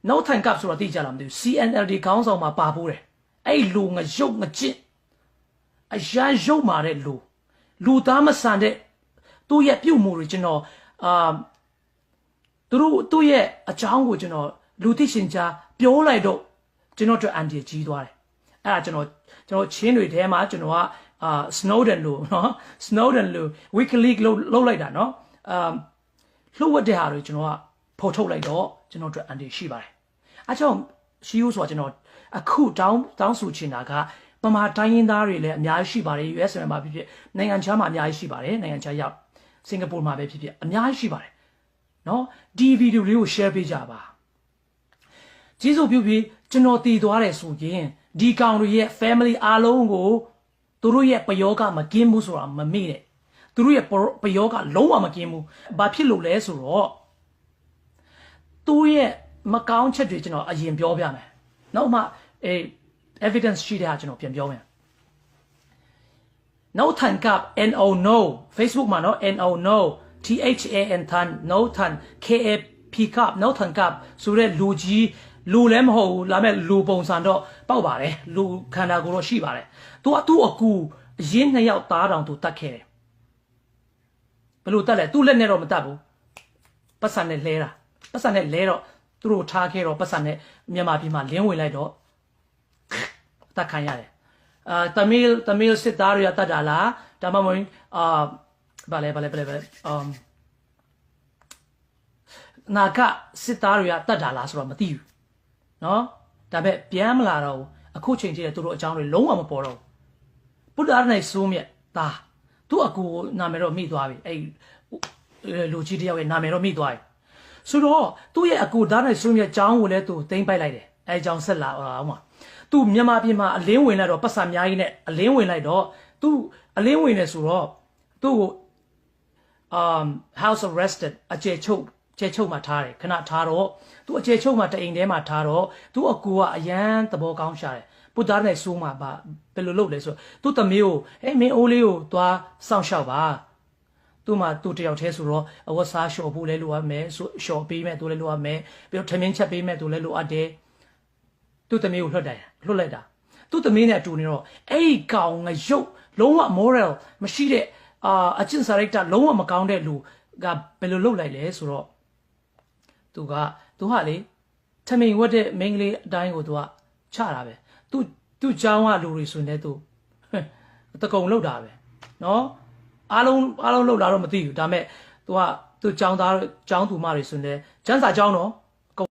နောက်ထိုင်ကပ်ဆိုတော့သိကြလားမသိဘူး CNLD ခေါင်းဆောင်မှာပါဖို့တယ်အဲ့လူငရုပ်ငကျင့်အရန်ရုပ်မာတဲ့လူသားမဆန်တဲ့သူ့ရဲ့ပြုတ်မှုတွေကျွန်တော်သူ့ရဲ့အကြောင်းကိုကျွန်တော်လူသိရှင်ကြားပြောလိုက်တော့ကျွန်တော်တို့အန်တီကြီးသွားတယ်အဲ့ဒါကျွန်တော်ချင်းတွေထဲမှာကျွန်တော်ကSnowden လို့နော် Snowden လို့ WikiLeaks လုပ်လိုက်တာနော်လှုပ်ဝက်တဲ့ဟာတွေကျွန်တော်ကဖော်ထုတ်လိုက်တော့ကျွန်တော်တို့အန်တီရှိပါတယ်အဲကြောင့်ရှိဦးဆိုတာကျွန်တော်အခုတောင်းဆိုချင်တာကပမာတိုင်းရင်းသားတွေလည်းအများကြီးရှိပါတယ် US မှာဖြစ်ဖြစ်နိုင်ငံခြားမှာအများကြီးရှိပါတယ်နိုင်ငံခြားရောက်စင်ကာပူမှာပဲဖြစ်ဖြစ်အများကြီးရှိပါတယ်နော်ဒီဗီဒီယိုလေးကို share ပေးကြပါကျေးဇူးပြုပြီးကျွန်တော်တည်သွားတယ်ဆိုရင်ဒီကောင်တွေရဲ့ family အားလုံးကိုသူတို့ရဲ့ပယောဂမကင်းဘူးဆိုတာမမေ့နဲ့သူတို့ရဲ့ပယောဂလုံးဝမကင်းဘူးဘာဖြစ်လို့လဲဆိုတော့သူ့ရဲ့မကောင်းချက်တွေကျွန်တော်အရင်ပြောပြမယ်နောက်မှevidence ရှိတဲ့ဟာကျွန်တော်ပြန်ပြောမယ် no than cap no no Facebook မှာနော် no no than than no than kap cap no than cap ဆိုတဲ့လူကြီးလူလည်းမဟုတ်ဘူးလာမဲ့လူပုံစံတော့ပေါက်ပါတယ်လူခန္ဓာကိုယ်တော့ရှိပါတယ်သူကသူ့အကူအရင်2ယောက်သားတောင်သူတတ်ခဲ့တယ်ဘယ်လိုတတ်လဲသူ့လက်နဲ့တော့မတတ်ဘူးပတ်စံနဲ့လဲတာပတ်စံနဲ့လဲတော့သူတို့ထားခဲ့တော့ပတ်စံနဲ့မြန်မာပြည်မှာလင်းဝင်လိုက်တော့တတ်ခံရတယ်တမီးစစ်သားတွေကတတ်တာလားဒါမှမဟုတ်ဘာလဲနာကစစ်သားတွေကတတ်တာလားဆိုတော့မသိဘူးနော်ဒါပေမဲ့ပြန်မလာတော့အခုချိန်ကြီးတဲ့သူတို့အကြောင်းတွေလုံးဝမပေါ်တော့ပုဒ်အားနဲ့စိုးမြတ်သားသူ့အကူနာမည်တော့မိသွားပြီအဲ့လူကြီးတယောက်ရဲ့နာမည်တော့မိသွားပြီဆိုတော့သူ့ရဲ့အကူသားနဲ့စိုးမြတ်အကြောင်းကိုလည်းသူသိမ်းပိုက်လိုက်တယ်အဲ့အကြောင်းဆက်လာအောင်ပါသူမြန်မာပြည်မှာအလင်းဝင်လိုက်တော့ပတ်စံအများကြီးနဲ့အလင်းဝင်လိုက်တော့သူအလင်းဝင်နေဆိုတော့သူ့ကိုhouse arrested အကျယ်ချုပ်မှာထားတယ်ခဏထားတော့သူအကျယ်ချုပ်မှာတအိမ်ထဲမှာထားတော့သူအကူကအရန်သဘောကောင်းရှာတယ်ပုဒ်သားနဲ့ဆိုးမှာပါဘယ်လိုလုပ်လဲဆိုသူ့သမီးကိုမင်းအိုးလေးကိုသွားစောင့်ရှောက်ပါသူ့မှာသူ့တယောက်တည်းဆိုတော့အဝတ်စားလျှော်ဖို့လဲလိုအပ်မယ်ဆိုလျှော်ပေးမယ်သူလဲလိုအပ်မယ်ပြီးတော့ထမင်းချက်ပေးမယ်သူလဲလိုအပ်တယ်သူ့သမီးကိုလွှတ်လိုက်တာသူ့သမီးနဲ့အတူနေတော့အဲ့ဒီကောင်ငရုပ်လုံးဝ moral မရှိတဲ့အကျင့်စာရိတ္တလုံးဝမကောင်းတဲ့လူကဘယ်လိုလုပ်လိုက်လဲဆိုတော့သူဟာလေထမင်းဝတ်တဲ့မိန်းကလေးအတိုင်းကိုသူကချတာပဲသူ့เจ้าကလူတွေဆိုနေသူတကုံလောက်တာပဲနော်အားလုံးလောက်လာတော့မသိဘူးဒါပေမဲ့သူ့เจ้าသားเจ้าသူမတွေဆိုနေကျန်းစာเจ้าနော်